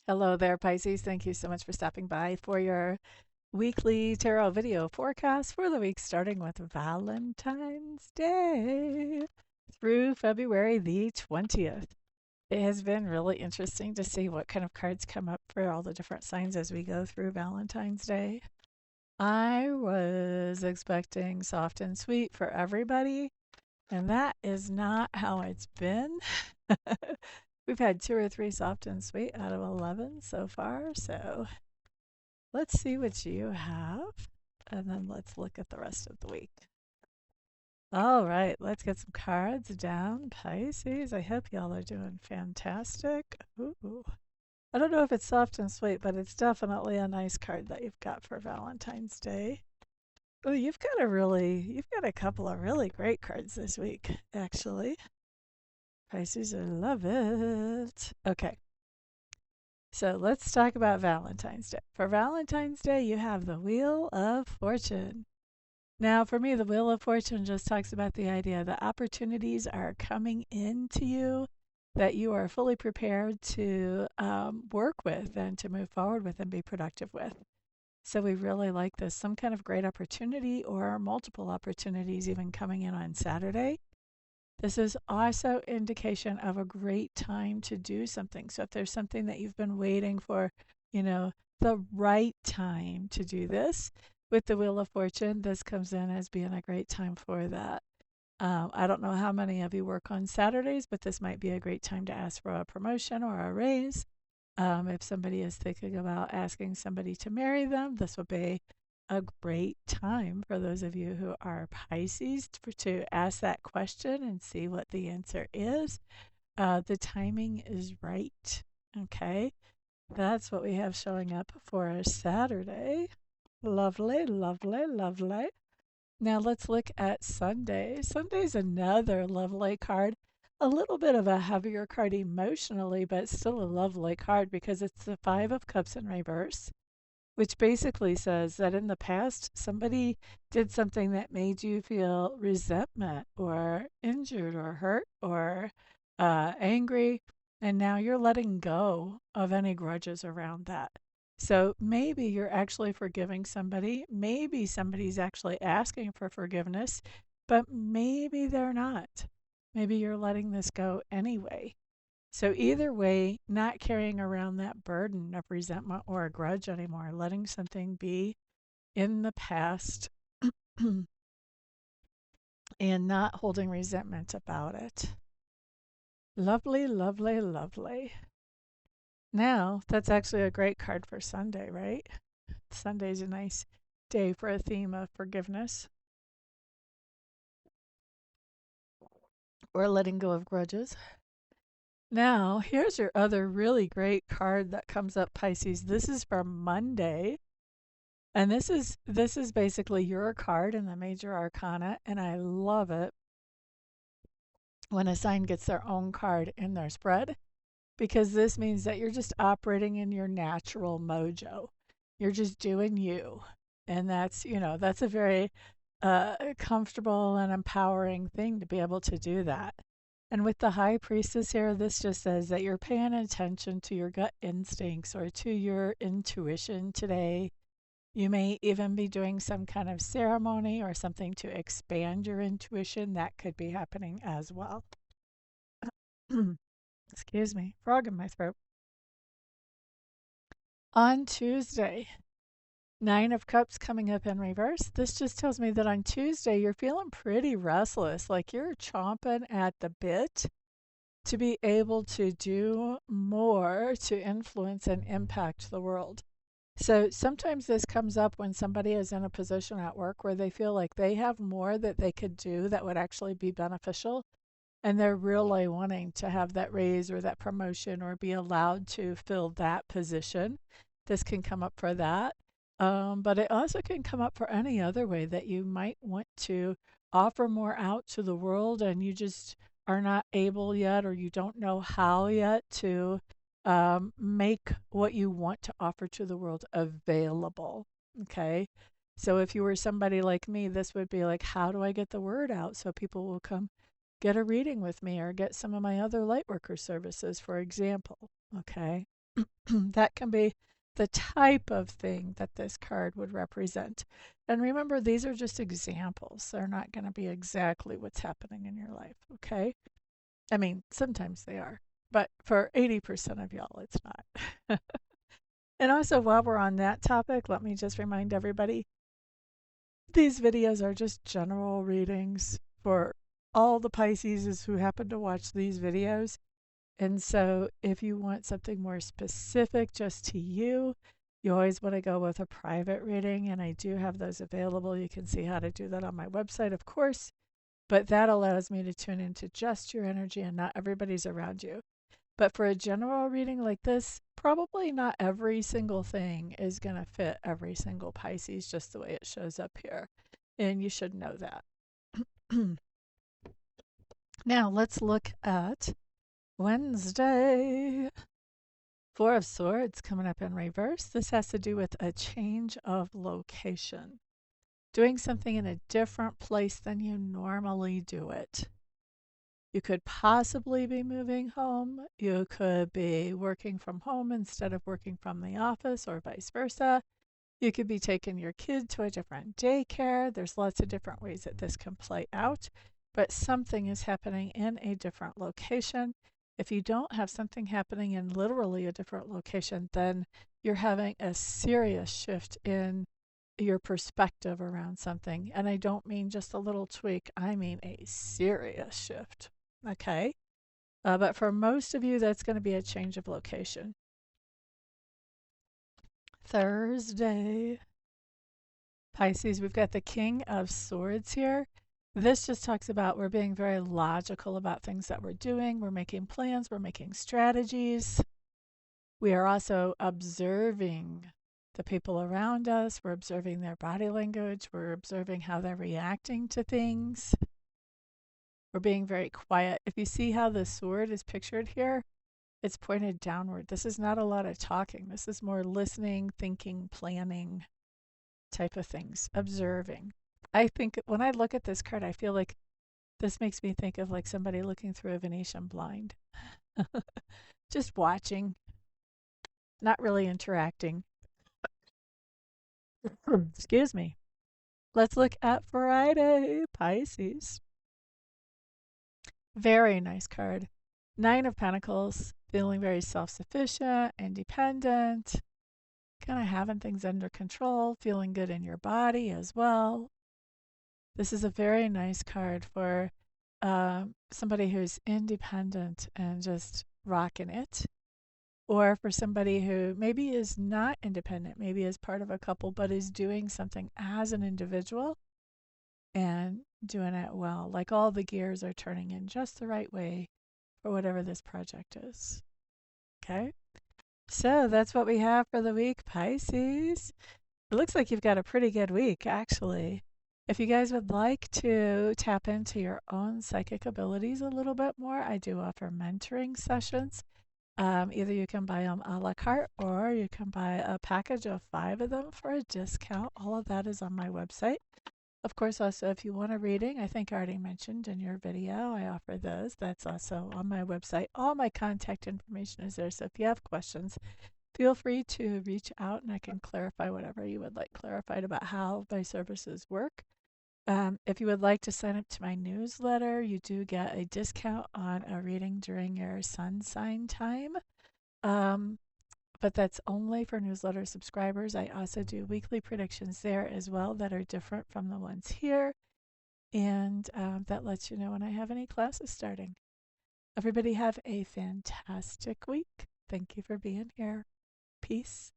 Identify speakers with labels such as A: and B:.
A: Hello there, Pisces. Thank you so much for stopping by for your weekly tarot video forecast for the week starting with Valentine's Day through February the 20th. It has been really interesting to see what kind of cards come up for all the different signs as we go through Valentine's Day. I was expecting soft and sweet for everybody, and that is not how it's been. We've had two or three soft and sweet out of 11 so far. So let's see what you have. And then let's look at the rest of the week. All right, let's get some cards down. Pisces, I hope y'all are doing fantastic. Ooh. I don't know if it's soft and sweet, but it's definitely a nice card that you've got for Valentine's Day. Oh, you've got a couple of really great cards this week, actually. Pisces, I love it. Okay, so let's talk about Valentine's Day. For Valentine's Day, you have the Wheel of Fortune. Now, for me, the Wheel of Fortune just talks about the idea that opportunities are coming into you that you are fully prepared to work with and to move forward with and be productive with. So we really like this. Some kind of great opportunity or multiple opportunities even coming in on Saturday. This is also indication of a great time to do something. So if there's something that you've been waiting for, the right time to do this with the Wheel of Fortune, this comes in as being a great time for that. I don't know how many of you work on Saturdays, but this might be a great time to ask for a promotion or a raise. If somebody is thinking about asking somebody to marry them, this would be a great time for those of you who are Pisces to ask that question and see what the answer is. The timing is right. Okay, that's what we have showing up for a Saturday. Lovely, lovely, lovely. Now let's look at Sunday. Sunday's another lovely card. A little bit of a heavier card emotionally, but still a lovely card because it's the Five of Cups in reverse, which basically says that in the past, somebody did something that made you feel resentment or injured or hurt or angry, and now you're letting go of any grudges around that. So maybe you're actually forgiving somebody. Maybe somebody's actually asking for forgiveness, but maybe they're not. Maybe you're letting this go anyway. So either way, not carrying around that burden of resentment or a grudge anymore, letting something be in the past and not holding resentment about it. Lovely, lovely, lovely. Now, that's actually a great card for Sunday, right? Sunday's a nice day for a theme of forgiveness or letting go of grudges. Now, here's your other really great card that comes up, Pisces. This is for Monday. And this is basically your card in the major arcana, and I love it when a sign gets their own card in their spread because this means that you're just operating in your natural mojo. You're just doing you. And that's a very comfortable and empowering thing to be able to do that. And with the high priestess here, this just says that you're paying attention to your gut instincts or to your intuition today. You may even be doing some kind of ceremony or something to expand your intuition. That could be happening as well. Excuse me, frog in my throat. On Tuesday, Nine of Cups coming up in reverse. This just tells me that on Tuesday you're feeling pretty restless, like you're chomping at the bit to be able to do more to influence and impact the world. So sometimes this comes up when somebody is in a position at work where they feel like they have more that they could do that would actually be beneficial. And they're really wanting to have that raise or that promotion or be allowed to fill that position. This can come up for that. But it also can come up for any other way that you might want to offer more out to the world and you just are not able yet or you don't know how yet to make what you want to offer to the world available. Okay. So if you were somebody like me, this would be like, how do I get the word out so people will come get a reading with me or get some of my other lightworker services, for example. Okay. That can be the type of thing that this card would represent. And remember, these are just examples. They're not going to be exactly what's happening in your life, okay? I mean, sometimes they are, but for 80% of y'all, it's not. And also, while we're on that topic, let me just remind everybody these videos are just general readings for all the Pisces who happen to watch these videos. And so, if you want something more specific just to you, you always want to go with a private reading. And I do have those available. You can see how to do that on my website, of course. But that allows me to tune into just your energy and not everybody's around you. But for a general reading like this, probably not every single thing is going to fit every single Pisces just the way it shows up here. And you should know that. Now, let's look at Wednesday. Four of Swords coming up in reverse. This has to do with a change of location, doing something in a different place than you normally do it. You could possibly be moving home. You could be working from home instead of working from the office, or vice versa. You could be taking your kid to a different daycare. There's lots of different ways that this can play out, but something is happening in a different location. If you don't have something happening in literally a different location, then you're having a serious shift in your perspective around something. And I don't mean just a little tweak, I mean a serious shift. Okay. But for most of you, that's going to be a change of location. Thursday, Pisces, we've got the King of Swords here. This just talks about we're being very logical about things that we're doing. We're making plans, we're making strategies. We are also observing the people around us. We're observing their body language. We're observing how they're reacting to things. We're being very quiet. If you see how the sword is pictured here, it's pointed downward. This is not a lot of talking. This is more listening, thinking, planning type of things, observing. I think when I look at this card, I feel like this makes me think of like somebody looking through a Venetian blind. Just watching, not really interacting. Excuse me. Let's look at Friday, Pisces. Very nice card. Nine of Pentacles, feeling very self sufficient, independent, kind of having things under control, feeling good in your body as well. This is a very nice card for somebody who's independent and just rocking it, or for somebody who maybe is not independent, maybe is part of a couple, but is doing something as an individual and doing it well. Like all the gears are turning in just the right way for whatever this project is. Okay. So that's what we have for the week, Pisces. It looks like you've got a pretty good week, actually. If you guys would like to tap into your own psychic abilities a little bit more, I do offer mentoring sessions. Either you can buy them a la carte or you can buy a package of 5 of them for a discount. All of that is on my website. Of course, also, if you want a reading, I think I already mentioned in your video, I offer those. That's also on my website. All my contact information is there. So if you have questions, feel free to reach out and I can clarify whatever you would like clarified about how my services work. If you would like to sign up to my newsletter, you do get a discount on a reading during your sun sign time. But that's only for newsletter subscribers. I also do weekly predictions there as well that are different from the ones here. And that lets you know when I have any classes starting. Everybody have a fantastic week. Thank you for being here. Peace.